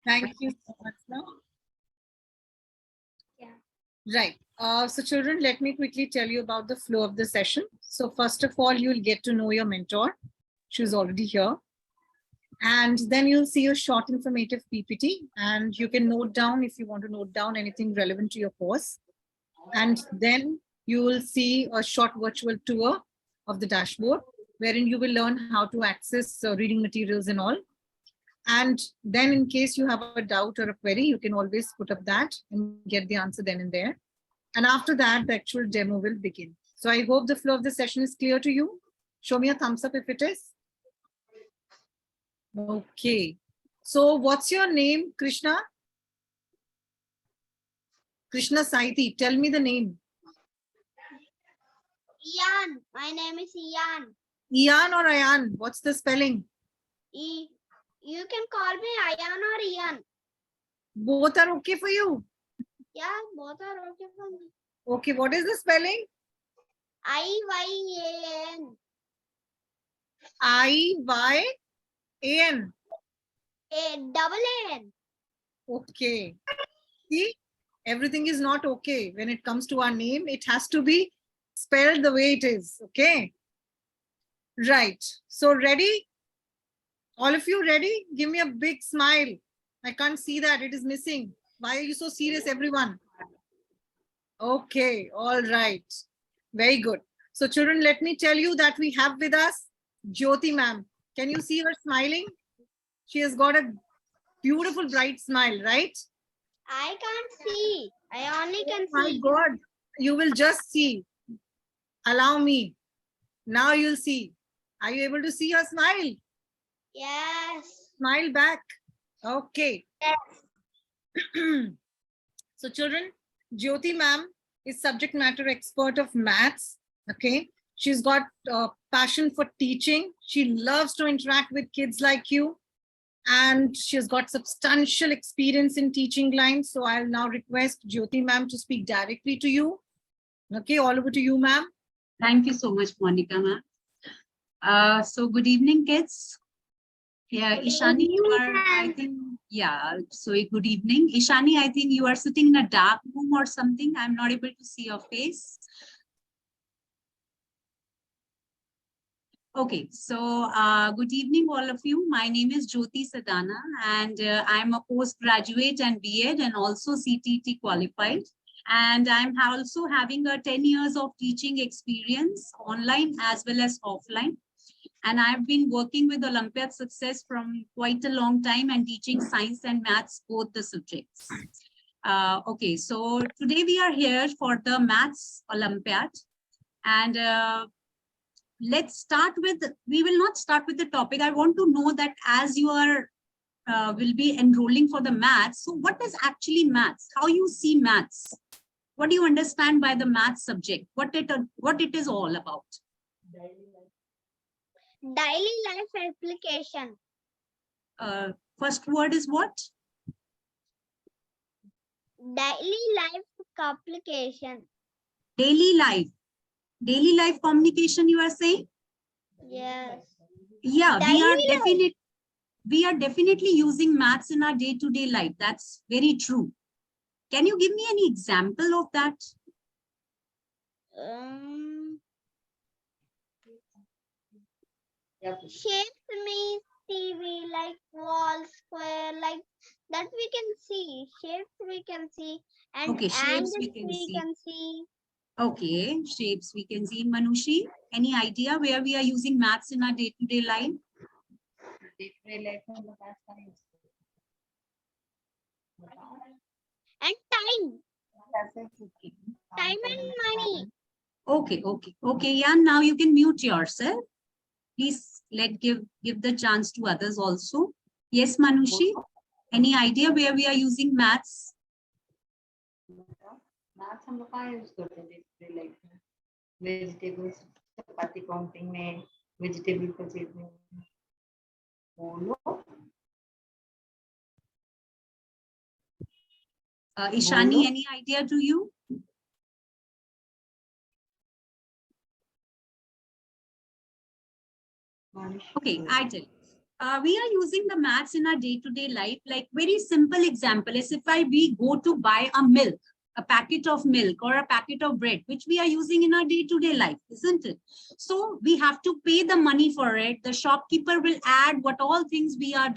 Thank you so much. Now. Yeah. Right. So children, let me quickly tell you about the flow of the session. So first of all, you'll get to know your mentor. She's already here. And then you'll see a short informative PPT, and you can note down if you want to note down anything relevant to your course. And then you will see a short virtual tour of the dashboard, wherein you will learn how to access reading materials and all. And then in case you have a doubt or a query, you can always put up that and get the answer then and there. And after that, the actual demo will begin. So I hope the flow of the session is clear to you. Show me a thumbs up if it is. Okay. So what's your name, Krishna? Krishna Saiti. Tell me the name. Ian. My name is Ian. Ian or Ayan? What's the spelling? You can call me Ian or Ian. Both are okay for you? Yeah, both are okay for me. Okay, what is the spelling? I-Y-A-N. I-Y-A-N. A-double-A-N. Okay. See, everything is not okay. When it comes to our name, it has to be spelled the way it is. Okay. Right. So ready? All of you ready? Give me a big smile. I can't see that. It is missing. Why are you so serious, everyone? Okay. All right. Very good. So children, let me tell you that we have with us Jyoti ma'am. Can you see her smiling? She has got a beautiful bright smile, right? I can't see. I only can see. My God, you will just see. Allow me. Now you'll see. Are you able to see her smile? Yes. Smile back. Okay. Yes. So children, Jyoti ma'am is subject matter expert of maths. Okay. She's got passion for teaching. She loves to interact with kids like you. And she's got substantial experience in teaching lines. So I'll now request Jyoti ma'am to speak directly to you. Okay, all over to you, ma'am. Thank you so much, Monica ma'am. So good evening, kids. Yeah, Ishani, you are, I think, yeah, so good evening. Ishani, I think you are sitting in a dark room or something. I'm not able to see your face. Okay, so good evening, all of you. My name is Jyoti Sadana, and I'm a postgraduate and B.Ed and also CTT qualified. And I'm also having a 10 years of teaching experience online as well as offline. And I've been working with Olympiad Success from quite a long time and teaching science and maths, both the subjects. Okay, so today we are here for the Maths Olympiad. And let's start with, we will not start with the topic. I want to know that as you are, will be enrolling for the maths. So what is actually maths? How you see maths? What do you understand by the maths subject? What it is all about? Daily life application. First word is what? Daily life application. Daily life. Daily life communication, you are saying? Yes. Yeah, Daily we are definitely using maths in our day-to-day life. That's very true. Can you give me any example of that? Shapes means TV, like wall, square, like that we can see. Shapes we can see, and Okay, shapes we can see. Okay, shapes we can see. Manushi, any idea where we are using maths in our day-to-day life? And time. Time and money. Okay. Yeah, now you can mute yourself. Please give the chance to others also. Yes, Manushi, any idea where we are using maths? Maths हम लोग कहाँ use करते हैं daily life में? Vegetables, चपाती counting में, vegetable purchase में. बोलो. Ishani, any idea to you? Okay, I tell you. We are using the maths in our day-to-day life. Like very simple example is if we go to buy a packet of milk or a packet of bread, which we are using in our day-to-day life, isn't it? So we have to pay the money for it. The shopkeeper will add what all things we are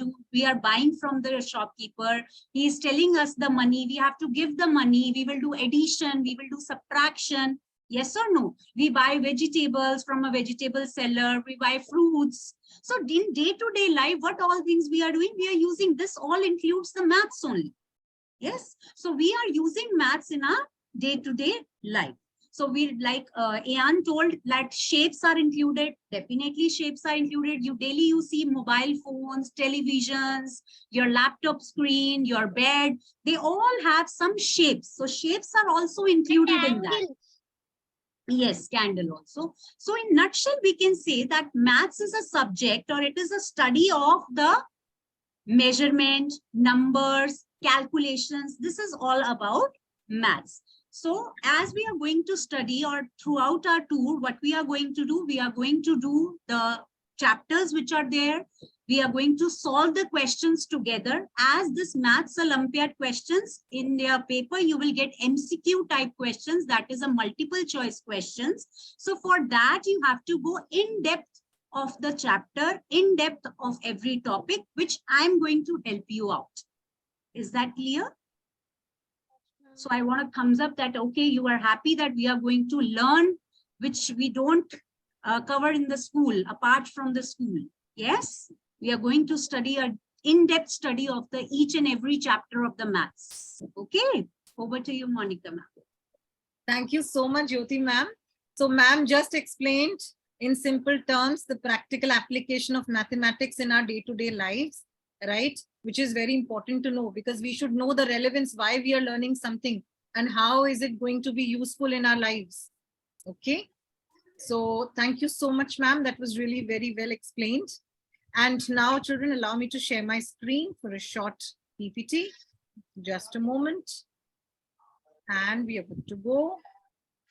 buying from the shopkeeper. He is telling us the money. We have to give the money. We will do addition. We will do subtraction. Yes or no? We buy vegetables from a vegetable seller. We buy fruits. So in day-to-day life, what all things we are doing, we are using this all includes the maths only. Yes. So we are using maths in our day-to-day life. So we like Ayan told that shapes are included. Definitely shapes are included. You see mobile phones, televisions, your laptop screen, your bed. They all have some shapes. So shapes are also included in that. Yes, candle also. So in nutshell, we can say that maths is a subject or it is a study of the measurement, numbers, calculations. This is all about maths. So as we are going to study or throughout our tour, what we are going to do, we are going to do the chapters which are there. We are going to solve the questions together. As this maths Olympiad questions in their paper, you will get MCQ type questions. That is a multiple choice questions. So for that, you have to go in depth of the chapter, in depth of every topic, which I'm going to help you out. Is that clear? So I want a thumbs up that, okay, you are happy that we are going to learn, which we don't cover in the school, apart from the school. Yes, we are going to study an in-depth study of the each and every chapter of the maths. Okay, over to you, Monica ma'am. Thank you so much, Jyoti ma'am. So ma'am just explained in simple terms the practical application of mathematics in our day-to-day lives, right? Which is very important to know, because we should know the relevance, why we are learning something and how is it going to be useful in our lives. Okay. So thank you so much, ma'am. That was really very well explained. And now, children, allow me to share my screen for a short PPT. Just a moment. And we are good to go.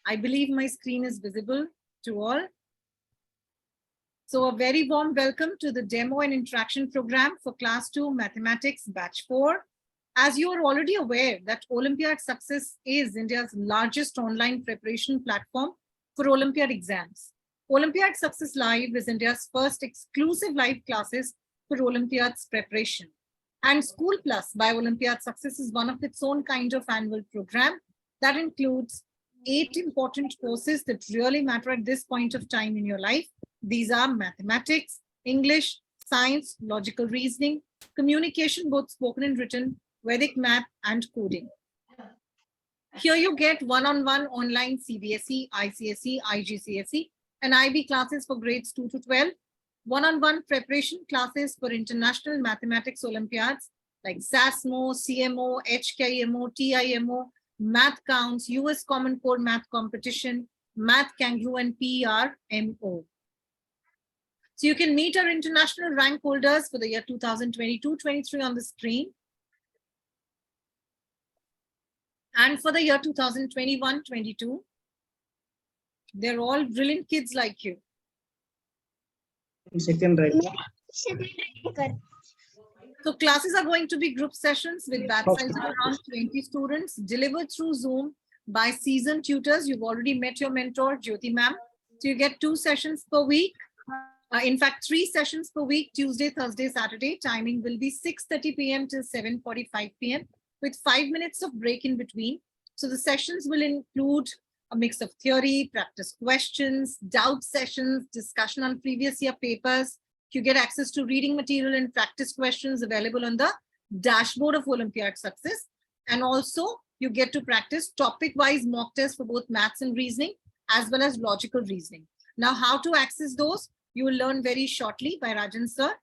I believe my screen is visible to all. So a very warm welcome to the demo and interaction program for Class 2 Mathematics Batch 4. As you are already aware that Olympiad Success is India's largest online preparation platform for Olympiad exams. Olympiad Success Live is India's first exclusive live classes for Olympiad's preparation. And School Plus by Olympiad Success is one of its own kind of annual program that includes 8 important courses that really matter at this point of time in your life. These are mathematics, English, science, logical reasoning, communication, both spoken and written, Vedic math, and coding. Here you get one-on-one online CBSE, ICSE, IGCSE, and IB classes for grades 2 to 12, one-on-one preparation classes for international mathematics Olympiads like SASMO, CMO, HKMO, TIMO, Math Counts, US Common Core Math Competition, Math Kangaroo, and PRMO. So you can meet our international rank holders for the year 2022-23 on the screen. And for the year 2021-22, they're all brilliant kids like you. Second right. So classes are going to be group sessions with batch size of around 20 students delivered through Zoom by seasoned tutors. You've already met your mentor, Jyoti ma'am. So you get 2 sessions per week. In fact, 3 sessions per week, Tuesday, Thursday, Saturday. Timing will be 6:30 p.m. till 7:45 p.m. with 5 minutes of break in between. So the sessions will include a mix of theory, practice questions, doubt sessions, discussion on previous year papers. You get access to reading material and practice questions available on the dashboard of Olympiad Success. And also you get to practice topic-wise mock tests for both maths and reasoning, as well as logical reasoning. Now, how to access those, you will learn very shortly by Rajan sir.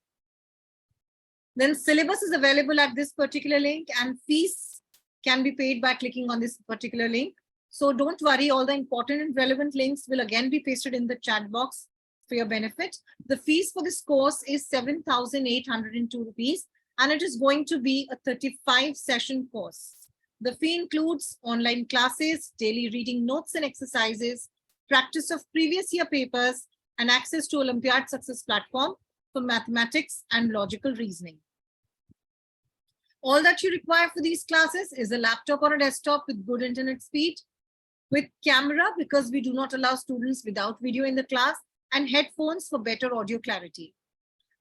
Then syllabus is available at this particular link, and fees can be paid by clicking on this particular link. So don't worry, all the important and relevant links will again be pasted in the chat box for your benefit. The fees for this course is 7,802 rupees, and it is going to be a 35 session course. The fee includes online classes, daily reading notes and exercises, practice of previous year papers, and access to Olympiad Success platform for mathematics and logical reasoning. All that you require for these classes is a laptop or a desktop with good internet speed, with camera because we do not allow students without video in the class, and headphones for better audio clarity.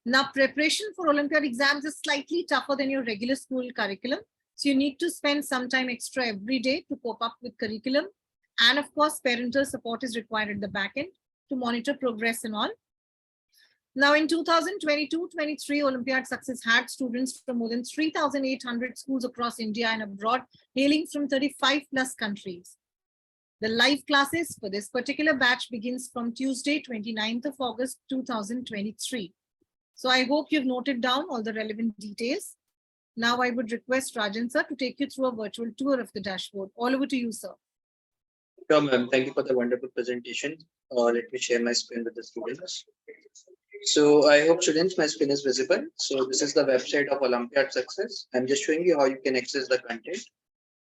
Now, preparation for Olympiad exams is slightly tougher than your regular school curriculum. So you need to spend some time extra every day to cope up with curriculum. And of course, parental support is required at the back end to monitor progress and all. Now, in 2022-23, Olympiad Success had students from more than 3,800 schools across India and abroad, hailing from 35 plus countries. The live classes for this particular batch begins from Tuesday, 29th of August, 2023. So I hope you've noted down all the relevant details. Now I would request Rajan sir to take you through a virtual tour of the dashboard. All over to you, sir. Sure, ma'am. Thank you for the wonderful presentation. Let me share my screen with the students. So I hope students, my screen is visible. So this is the website of Olympiad Success. I'm just showing you how you can access the content.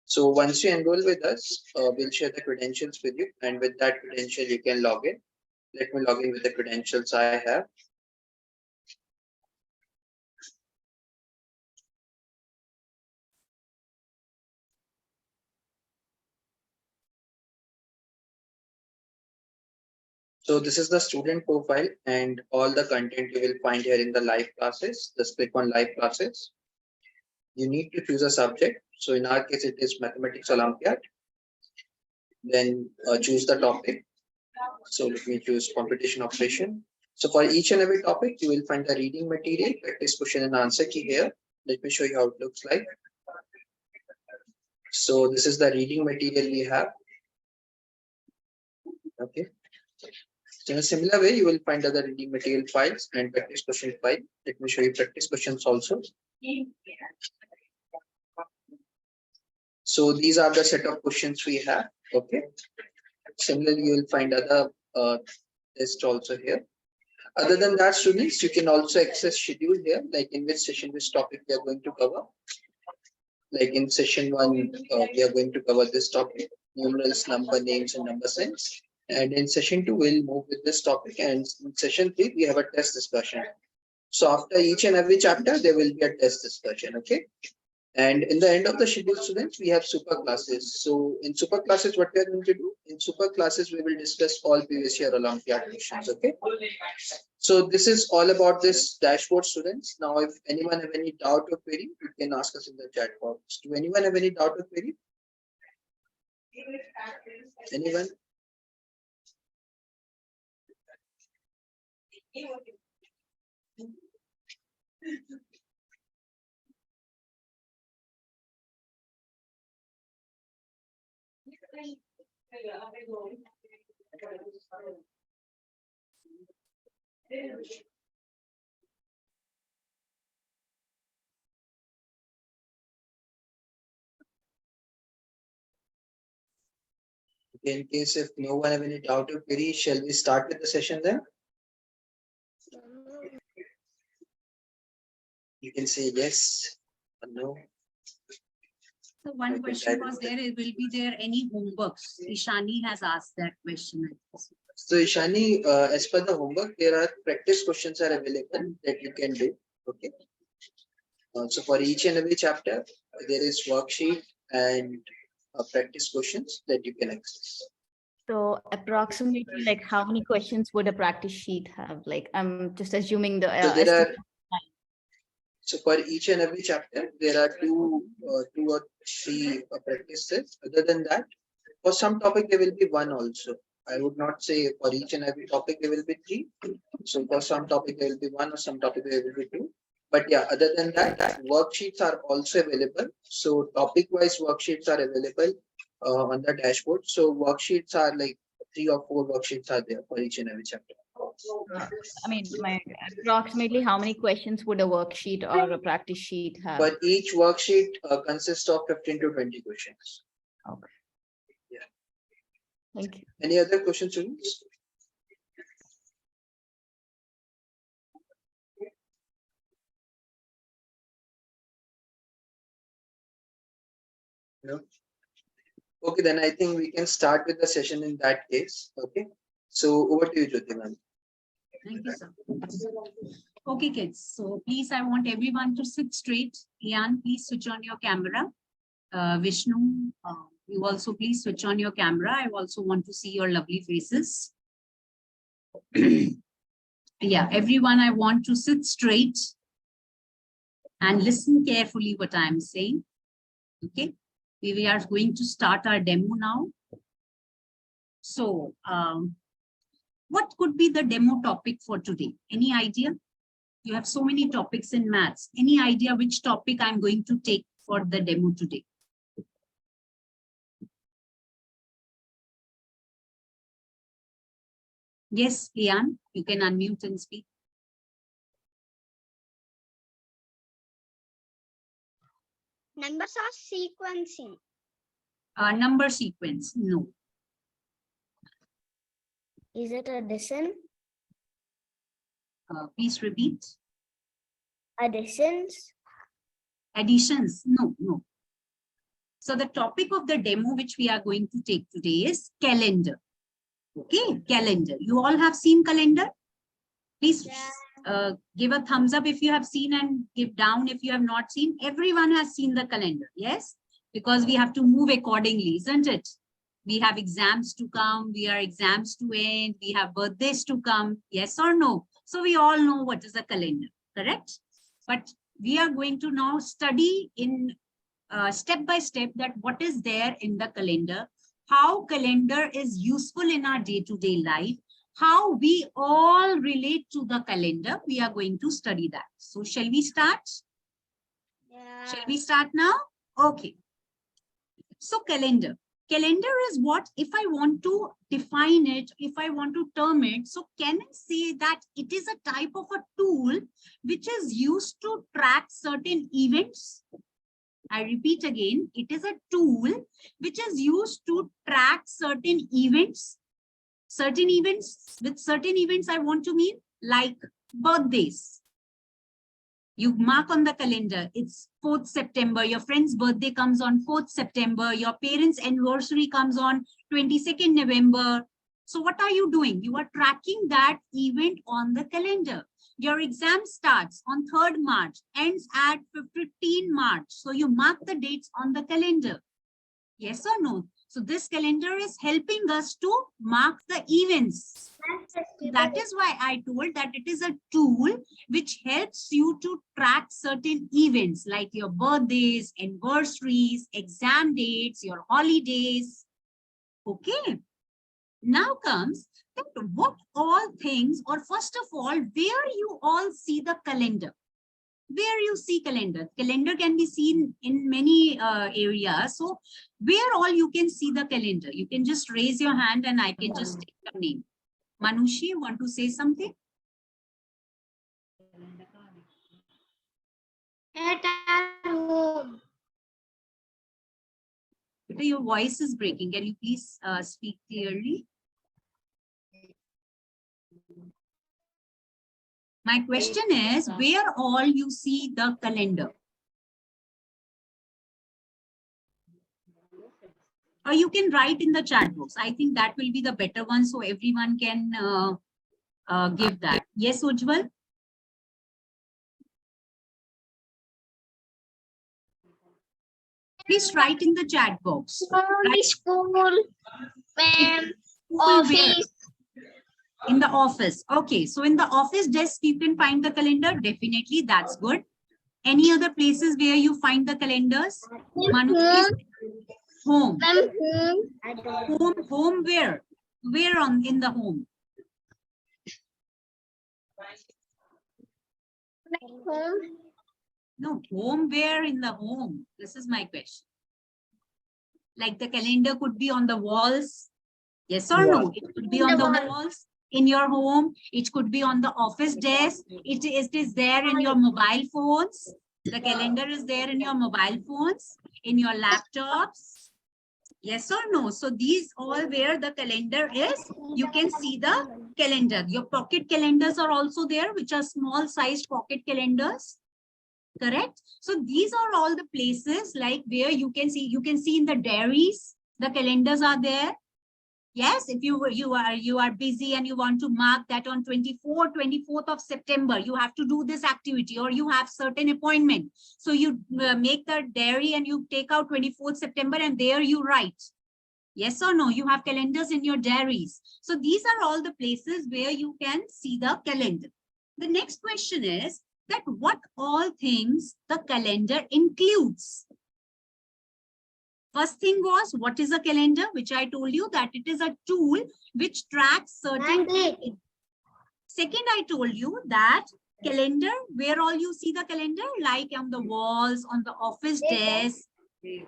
So once you enroll with us, we'll share the credentials with you. And with that credential, you can log in. Let me log in with the credentials I have. So this is the student profile and all the content you will find here in the live classes. Just click on live classes. You need to choose a subject. So in our case, it is Mathematics Olympiad. Then choose the topic. So let me choose competition operation. So for each and every topic, you will find the reading material, practice question and answer key here. Let me show you how it looks like. So this is the reading material we have. Okay. So in a similar way, you will find other reading material files and practice question file. Let me show you practice questions also. So these are the set of questions we have. Okay. Similarly, you will find other tests also here. Other than that, students, you can also access schedule here, like in which session, which topic we are going to cover. Like in session 1, we are going to cover this topic, numerals, number names, and number signs. And in session 2, we'll move with this topic. And in session 3, we have a test discussion. So after each and every chapter, there will be a test discussion. Okay. And in the end of the schedule, students, we have super classes. So in super classes, what we are going to do? In super classes, we will discuss all previous year Olympiad questions. Okay. So this is all about this dashboard, students. Now, if anyone have any doubt or query, you can ask us in the chat box. Do anyone have any doubt or query? Anyone? In case if no one have any doubt or query, shall we start with the session then? You can say yes or no. So one question was there, will be there any homeworks? Ishani has asked that question. So Ishani, as per the homework, there are practice questions are available that you can do. Okay. So for each and every chapter, there is worksheet and practice questions that you can access. So approximately like how many questions would a practice sheet have? Like I'm just assuming the So there are. So for each and every chapter, there are two or three practices. Other than that, for some topic there will be one also. I would not say for each and every topic there will be three. So for some topic there will be one, or some topic there will be two. But yeah, other than that, worksheets are also available. So topic-wise worksheets are available on the dashboard. So worksheets are like 3 or 4 worksheets are there for each and every chapter. I mean, approximately how many questions would a worksheet or a practice sheet have? But each worksheet consists of 15 to 20 questions. Okay. Yeah. Thank you. Any other questions, students? No. Okay, then I think we can start with the session in that case. Okay. So over to you, Jyoti ma'am. Thank you, sir. Okay, kids. So please, I want everyone to sit straight. Ian, please switch on your camera. Vishnu, you also please switch on your camera. I also want to see your lovely faces. Yeah, everyone, I want to sit straight and listen carefully what I'm saying. Okay, we are going to start our demo now. So, what could be the demo topic for today? Any idea? You have so many topics in maths. Any idea which topic I'm going to take for the demo today? Yes, Ian, you can unmute and speak. Numbers are sequencing. Number sequence, no. Is it addition? Please repeat. Additions? Additions, no, no. So the topic of the demo which we are going to take today is calendar. Okay, calendar. You all have seen calendar? Please give a thumbs up if you have seen and give down if you have not seen. Everyone has seen the calendar, yes? Because we have to move accordingly, isn't it? We have exams to come, we are exams to end, we have birthdays to come, yes or no? So we all know what is a calendar, correct? But we are going to now study in step by step that what is there in the calendar, how calendar is useful in our day-to-day life, how we all relate to the calendar. We are going to study that. So shall we start? Yeah. Shall we start now? Okay. So calendar. Calendar is what, if I want to define it, if I want to term it, so can I say that it is a type of a tool which is used to track certain events? I repeat again, it is a tool which is used to track certain events. Certain events, with certain events I want to mean like birthdays. You mark on the calendar, it's 4th September, your friend's birthday comes on 4th September, your parents' anniversary comes on 22nd November. So what are you doing? You are tracking that event on the calendar. Your exam starts on 3rd March, ends at 15 March. So you mark the dates on the calendar. Yes or no? So this calendar is helping us to mark the events. That is why I told that it is a tool which helps you to track certain events like your birthdays, anniversaries, exam dates, your holidays. Okay. Now comes that what all things, or first of all, where you all see the calendar. Where you see calendar. Calendar can be seen in many areas. So where all you can see the calendar? You can just raise your hand and I can just take your name. Manushi, you want to say something? At our home. Your voice is breaking. Can you please speak clearly? My question is, where all you see the calendar? Or you can write in the chat box. I think that will be the better one so everyone can give that. Yes, Ujjwal? Please write in the chat box. School, ma'am, Office. In the office. Okay, so in the office desk, you can find the calendar. Definitely, that's good. Any other places where you find the calendars? Manu, please. Home. Home where? Where in the home? Home. No, home where in the home? This is my question. Like the calendar could be on the walls. Yes or no? It could be on the walls in your home. It could be on the office desk. It is there in your mobile phones. The calendar is there in your mobile phones, in your laptops. Yes or no? So these all where the calendar is, you can see the calendar. Your pocket calendars are also there, which are small sized pocket calendars. Correct? So these are all the places like where you can see in the dairies, the calendars are there. Yes, if you are busy and you want to mark that on 24th of September, you have to do this activity, or you have certain appointment. So you make the diary and you take out 24th September and there you write. Yes or no? You have calendars in your diaries. So these are all the places where you can see the calendar. The next question is that what all things the calendar includes. First thing was, what is a calendar? Which I told you that it is a tool which tracks certain. Second, I told you that calendar, where all you see the calendar, like on the walls, on the office desk,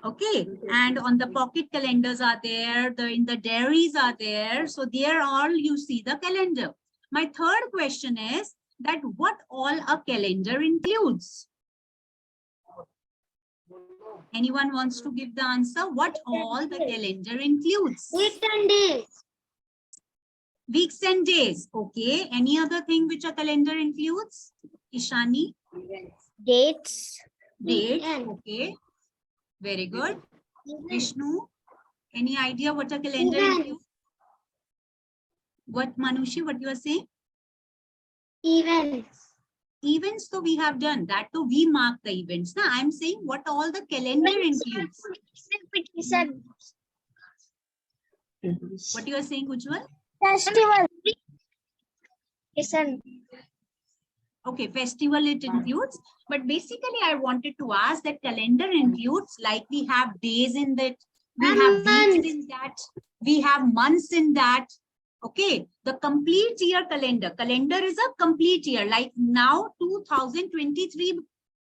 okay, and on the pocket calendars are there, in the diaries are there. So there all you see the calendar. My third question is that what all a calendar includes. Anyone wants to give the answer? What all the calendar includes? Weeks and days. Weeks and days. Okay. Any other thing which a calendar includes? Ishani? Dates. Dates. Weekend. Okay. Very good. Events. Vishnu? Any idea what a calendar Events. includes? What, Manushi, what you are saying? Events. Events, so we have done that, so we mark the events. Now I'm saying what all the calendar includes. What you are saying, Ujjwal? Festival. Listen. Okay, festival it includes, but basically I wanted to ask that calendar includes, like we have days in that, we have weeks in that, we have months in that. Okay, the complete year calendar. Calendar is a complete year. Like now 2023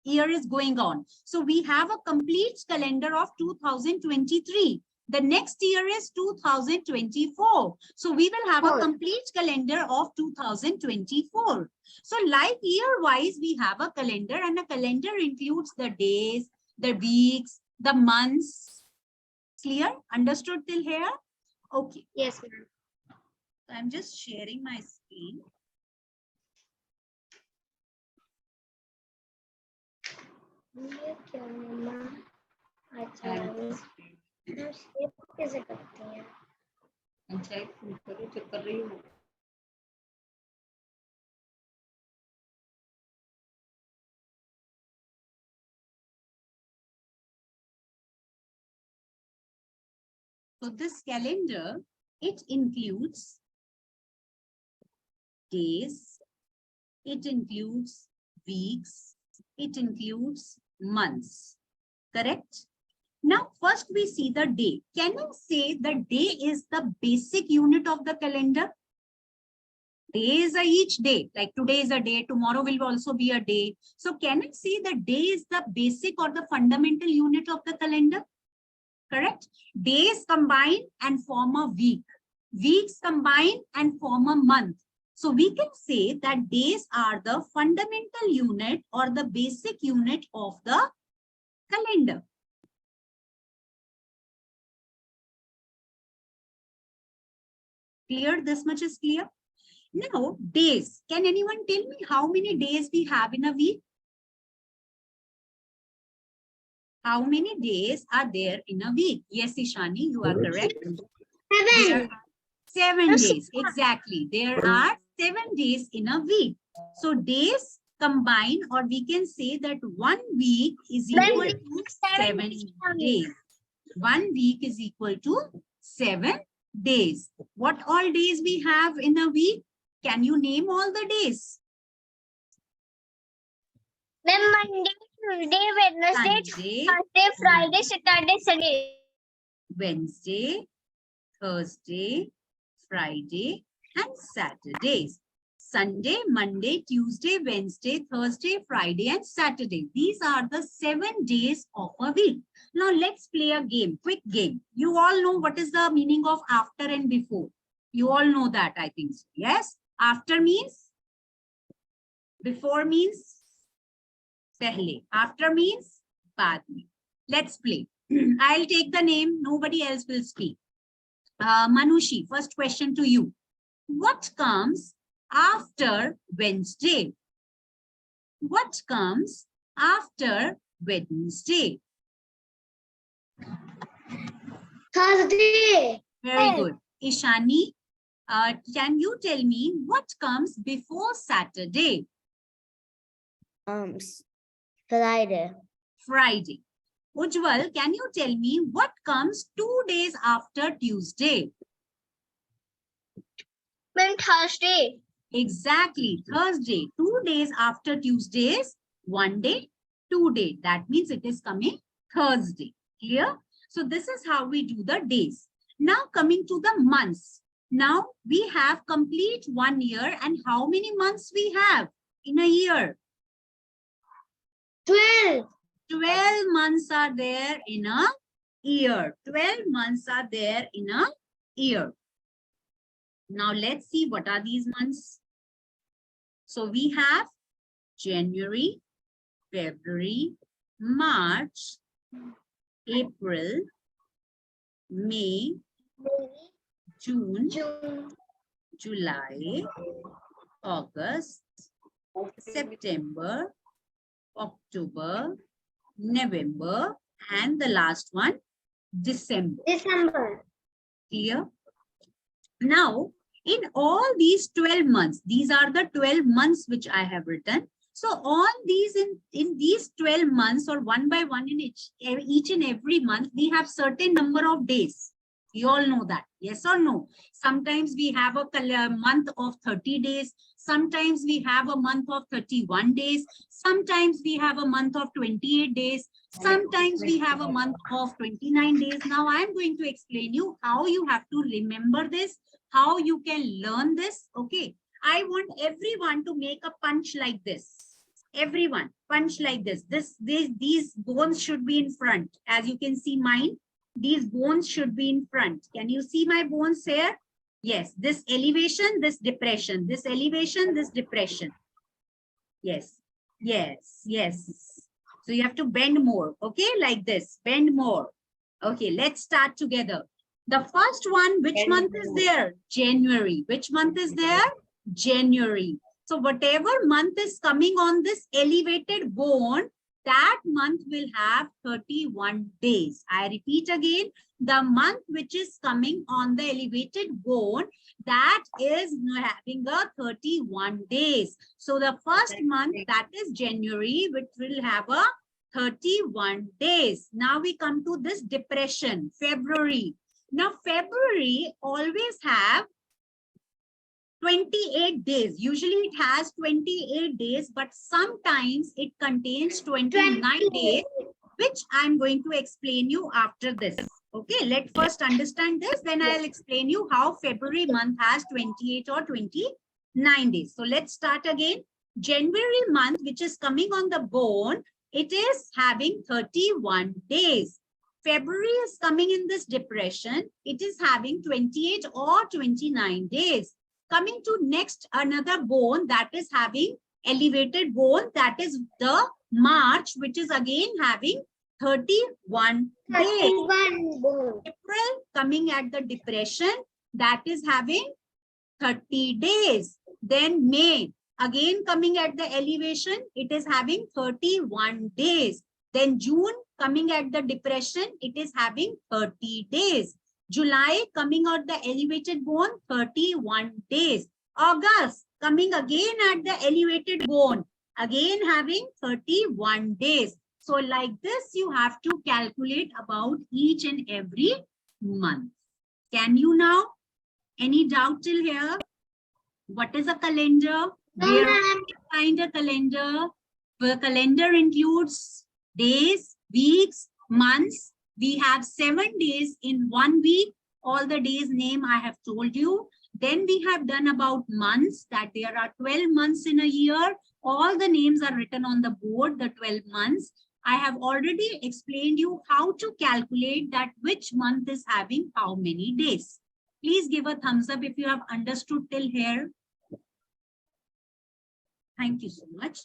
year is going on. So we have a complete calendar of 2023. The next year is 2024. So we will have a complete calendar of 2024. So like year-wise, we have a calendar, and a calendar includes the days, the weeks, the months. Clear? Understood till here? Okay. Yes, ma'am. I'm just sharing my screen. ये क्या मम्मा? अच्छा तो shape कैसे करती है? पंचायत करो जो कर रही हो। So this calendar, it includes days, it includes weeks, it includes months, correct? Now, first we see the day. Can you say the day is the basic unit of the calendar? Day is each day, like today is a day, tomorrow will also be a day. So can I say the day is the basic or the fundamental unit of the calendar? Correct? Days combine and form a week. Weeks combine and form a month. So we can say that days are the fundamental unit or the basic unit of the calendar. Clear? This much is clear? Now, days. Can anyone tell me how many days we have in a week? How many days are there in a week? Yes, Ishani, you are correct. 7. 7 days, exactly. There are 7 days in a week. So days combine, or we can say that 1 week is equal to 7 days. 1 week is equal to 7 days. What all days we have in a week? Can you name all the days? Then Monday, Tuesday, Wednesday, Sunday, Thursday, Friday, Saturday, Sunday. Wednesday, Thursday, Friday, and Saturdays. Sunday, Monday, Tuesday, Wednesday, Thursday, Friday, and Saturday. These are the 7 days of a week. Now let's play a game, quick game. You all know what is the meaning of after and before. You all know that, I think. Yes? After means? Before means? Pehle. After means? Baad mein. Let's play. I'll take the name. Nobody else will speak. Manushi, first question to you. What comes after Wednesday? What comes after Wednesday? Thursday. Very good. Ishani, can you tell me what comes before Saturday? Friday. Friday. Ujjwal, can you tell me what comes 2 days after Tuesday? Then Thursday. Exactly, Thursday. 2 days after Tuesday is 1 day, 2 day. That means it is coming Thursday. Clear? So this is how we do the days. Now coming to the months. Now we have complete 1 year, and how many months we have in a year? 12. 12 months are there in a year. 12 months are there in a year. Now let's see what are these months. So we have January, February, March, April, May, June, July, August, September, October, November, and the last one, December. December. Clear? Now, in all these 12 months, these are the 12 months which I have written. So all these in these 12 months, or one by one in each and every month, we have certain number of days. You all know that, yes or no? Sometimes we have a month of 30 days. Sometimes we have a month of 31 days. Sometimes we have a month of 28 days. Sometimes we have a month of 29 days. Now I am going to explain you how you have to remember this, how you can learn this. Okay, I want everyone to make a punch like this. Everyone punch like this. These bones should be in front. As you can see mine, these bones should be in front. Can you see my bones here? Yes, this elevation, this depression, this elevation, this depression. Yes, yes, yes. So you have to bend more, okay? Like this, bend more. Okay, let's start together. The first one, which month is there? January. Which month is there? January. So whatever month is coming on this elevated bone, that month will have 31 days. I repeat again, the month which is coming on the elevated bone, that is having a 31 days. So the first month, that is January, which will have a 31 days. Now we come to this depression, February. Now February always have 28 days. Usually it has 28 days, but sometimes it contains 29 days, which I'm going to explain you after this. Okay, let's first understand this, then I'll explain you how February month has 28 or 29 days. So let's start again. January month, which is coming on the bone, it is having 31 days. February is coming in this depression. It is having 28 or 29 days. Coming to next, another bone that is having elevated bone, that is the March, which is again having 31 days. 31 bone. April coming at the depression, that is having 30 days. Then May, again coming at the elevation, it is having 31 days. Then June coming at the depression, it is having 30 days. July coming out the elevated bone, 31 days. August coming again at the elevated bone, again having 31 days. So like this, you have to calculate about each and every month. Can you now? Any doubt till here? What is a calendar? Where can you find a calendar? The calendar includes days, weeks, months. We have 7 days in 1 week. All the days name I have told you. Then we have done about months, that there are 12 months in a year. All the names are written on the board, the 12 months. I have already explained you how to calculate that which month is having how many days. Please give a thumbs up if you have understood till here. Thank you so much.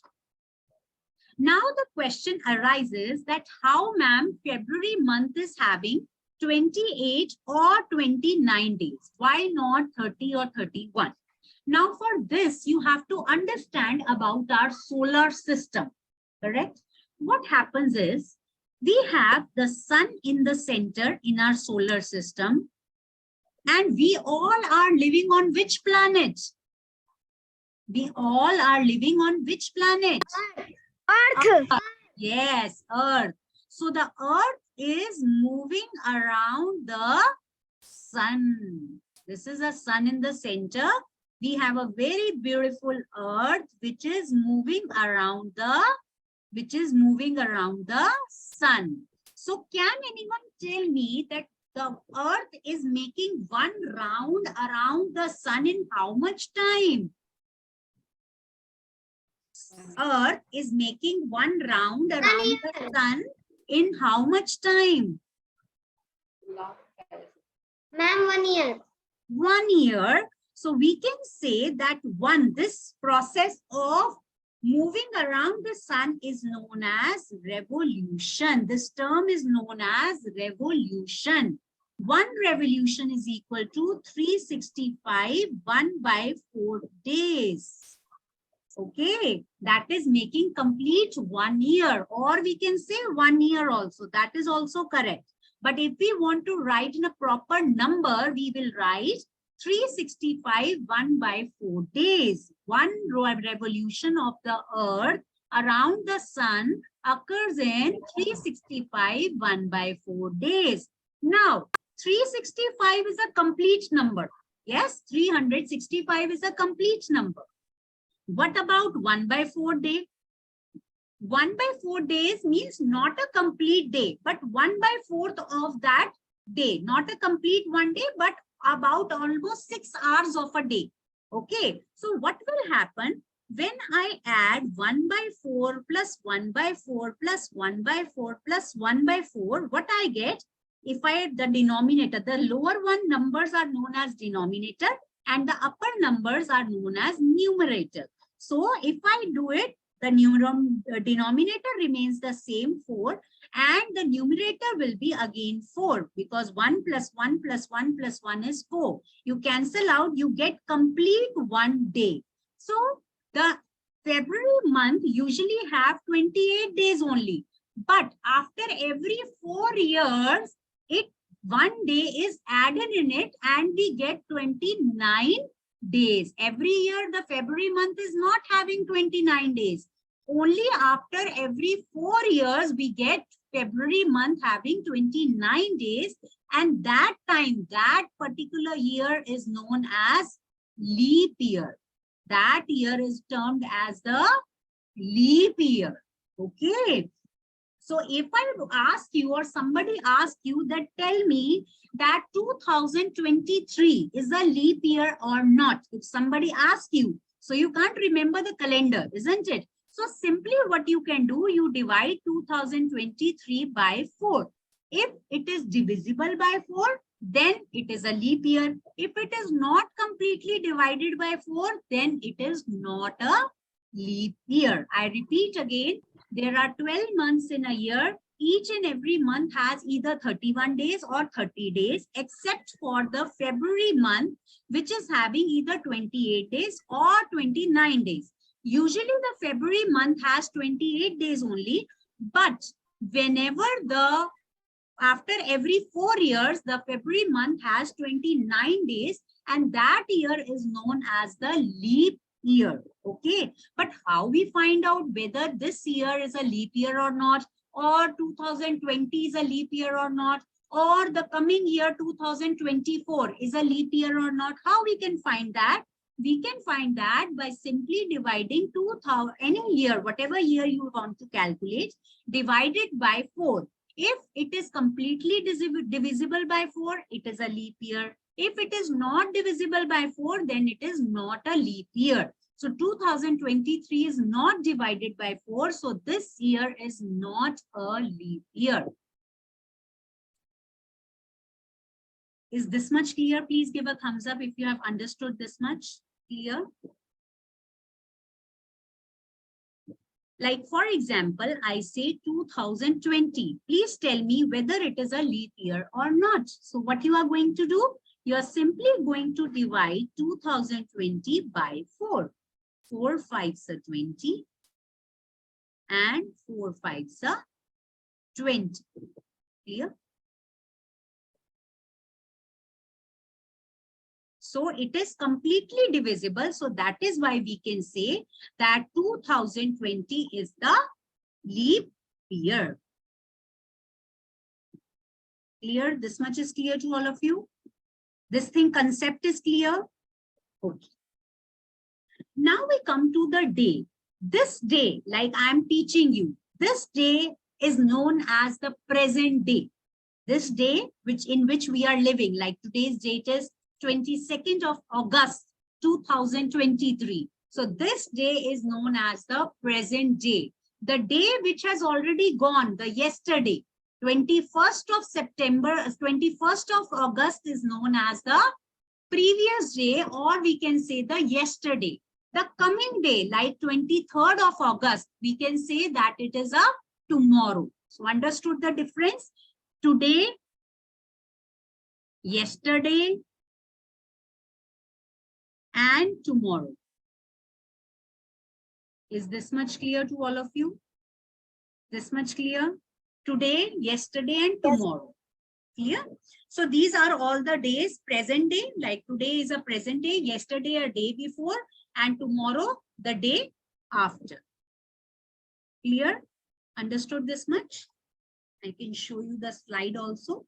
Now the question arises that how, ma'am, February month is having 28 or 29 days. Why not 30 or 31? Now for this, you have to understand about our solar system, correct? What happens is, we have the sun in the center in our solar system. And we all are living on which planet? We all are living on which planet? Earth. Yes, Earth. So the Earth is moving around the sun. This is a sun in the center. We have a very beautiful Earth which is moving around the sun. So can anyone tell me that the Earth is making one round around the sun in how much time? Earth is making one round around the sun in how much time? Ma'am, 1 year. 1 year. So we can say that this process of moving around the sun is known as revolution. This term is known as revolution. One revolution is equal to 365 1/4 days. Okay, that is making complete 1 year, or we can say 1 year also. That is also correct. But if we want to write in a proper number, we will write 365 1/4 days. One revolution of the earth around the sun occurs in 365 1/4 days. Now, 365 is a complete number. Yes, 365 is a complete number. What about 1/4 day? 1/4 days means not a complete day, but 1/4 of that day. Not a complete 1 day, but about almost 6 hours of a day. Okay, so what will happen when I add 1/4 plus 1/4 plus 1/4 plus 1/4? What I get? If I add the denominator, the lower one numbers are known as denominator and the upper numbers are known as numerator. So if I do it, the denominator remains the same 4 and the numerator will be again 4 because 1 plus 1 plus 1 plus 1 is 4. You cancel out, you get complete 1 day. So the February month usually have 28 days only. But after every 4 years, 1 day is added in it and we get 29 days. Every year, the February month is not having 29 days. Only after every 4 years, we get February month having 29 days. And that time, that particular year is known as leap year. That year is termed as the leap year. Okay. So if I ask you or somebody ask you that tell me that 2023 is a leap year or not, if somebody asks you, so you can't remember the calendar, isn't it? So simply what you can do, you divide 2023 by 4. If it is divisible by 4, then it is a leap year. If it is not completely divided by 4, then it is not a leap year. I repeat again, there are 12 months in a year. Each and every month has either 31 days or 30 days, except for the February month, which is having either 28 days or 29 days. Usually the February month has 28 days only, but whenever after every 4 years, the February month has 29 days, and that year is known as the leap year. Okay, but how we find out whether this year is a leap year or not, or 2020 is a leap year or not, or the coming year 2024 is a leap year or not? How we can find that? We can find that by simply dividing 2000, any year, whatever year you want to calculate, divide it by 4. If it is completely divisible by 4, it is a leap year. If it is not divisible by 4, then it is not a leap year. So 2023 is not divided by 4. So this year is not a leap year. Is this much clear? Please give a thumbs up if you have understood this much clear. Like for example, I say 2020. Please tell me whether it is a leap year or not. So what you are going to do? You are simply going to divide 2020 by 4. 4 5s are 20 and 4 5s are 20. Clear? So it is completely divisible. So that is why we can say that 2020 is the leap year. Clear? This much is clear to all of you? This thing concept is clear? Okay. Now we come to the day. This day, like I'm teaching you, this day is known as the present day. This day in which we are living, like today's date is 22nd of August 2023. So this day is known as the present day. The day which has already gone, the yesterday, 21st of September, 21st of August is known as the previous day, or we can say the yesterday. The coming day, like 23rd of August, we can say that it is a tomorrow. So understood the difference? Today, yesterday, and tomorrow. Is this much clear to all of you? This much clear? Today, yesterday, and tomorrow. Clear? So these are all the days, present day, like today is a present day, yesterday a day before, and tomorrow the day after. Clear? Understood this much? I can show you the slide also.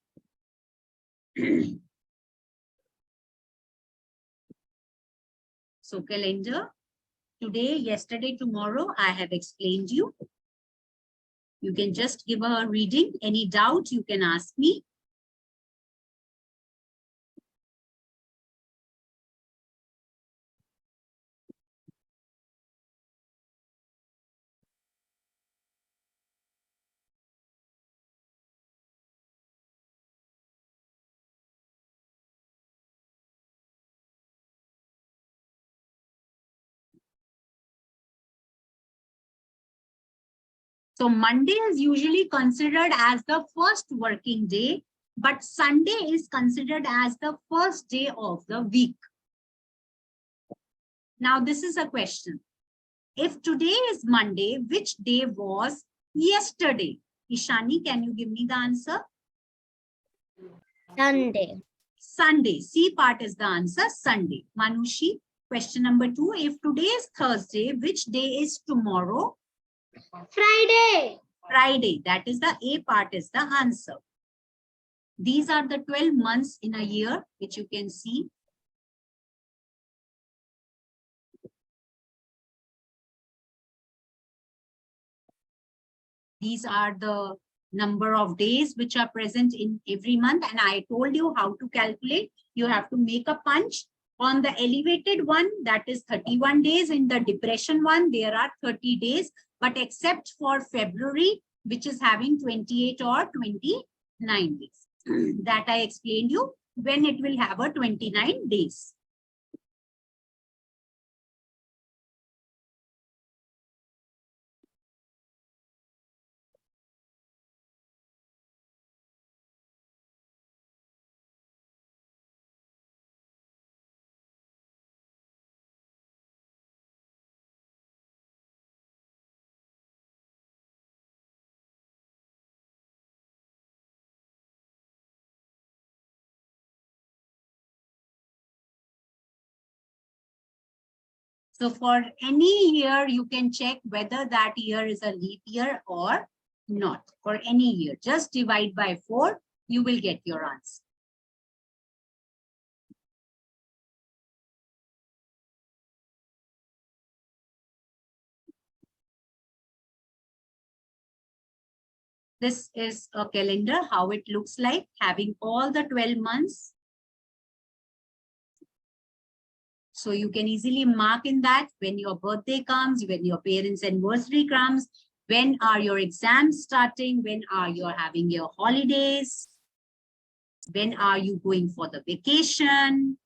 So calendar, today, yesterday, tomorrow, I have explained you. You can just give a reading. Any doubt, you can ask me. So Monday is usually considered as the first working day, but Sunday is considered as the first day of the week. Now, this is a question. If today is Monday, which day was yesterday? Ishani, can you give me the answer? Sunday. Sunday. C part is the answer, Sunday. Manushi, question number 2. If today is Thursday, which day is tomorrow? Friday. Friday. That is the A part is the answer. These are the 12 months in a year, which you can see. These are the number of days which are present in every month. And I told you how to calculate. You have to make a punch. On the elevated one, that is 31 days. In the depression one, there are 30 days. But except for February, which is having 28 or 29 days. That I explained you when it will have a 29 days. So for any year, you can check whether that year is a leap year or not. For any year, just divide by 4, you will get your answer. This is a calendar, how it looks like, having all the 12 months. So you can easily mark in that when your birthday comes, when your parents' anniversary comes, when are your exams starting, when are you having your holidays, when are you going for the vacation.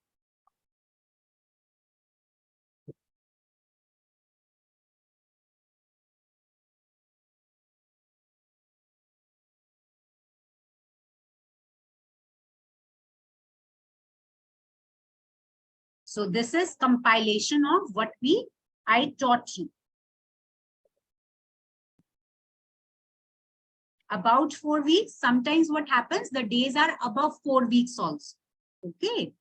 So this is compilation of what I taught you. About 4 weeks. Sometimes what happens, the days are above 4 weeks also. Okay.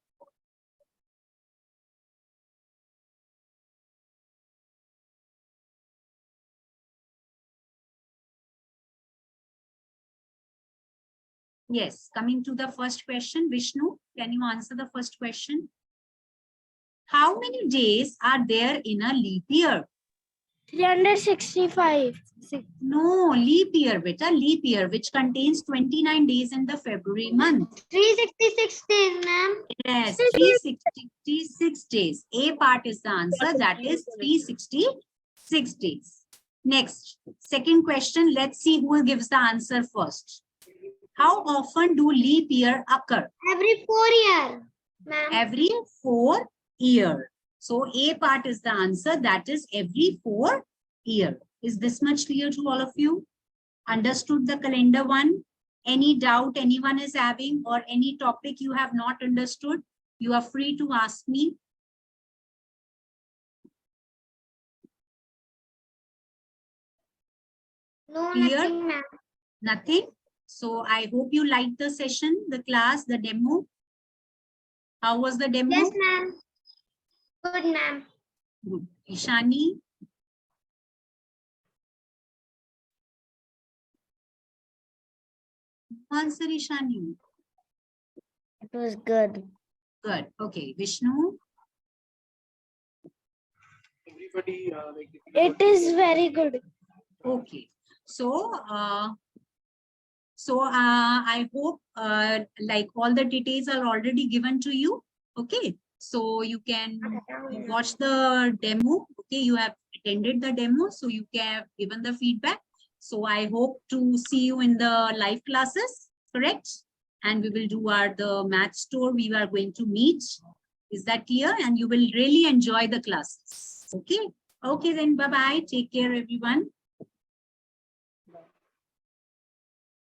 Yes, coming to the first question, Vishnu, can you answer the first question? How many days are there in a leap year? 365. No, leap year, beta, leap year, which contains 29 days in the February month. 366 days, ma'am. Yes, 366 days. A part is the answer, that is 366 days. Next, second question, let's see who gives the answer first. How often do leap year occur? Every 4 years, ma'am. Every 4 years. So A part is the answer, that is every 4 years. Is this much clear to all of you? Understood the calendar one? Any doubt anyone is having or any topic you have not understood? You are free to ask me. No, Clear? nothing, ma'am. Nothing? So I hope you liked the session, the class, the demo. How was the demo? Yes, ma'am. Good, ma'am. Good. Ishani? Answer, Ishani. It was good. Good. Okay. Vishnu? It is very good. Okay. So, I hope like all the details are already given to you. Okay. So you can watch the demo. Okay. You have attended the demo, so you can have given the feedback. So I hope to see you in the live classes, correct? And we will do the math tour. We are going to meet. Is that clear? And you will really enjoy the classes. Okay. Okay, then bye-bye. Take care, everyone.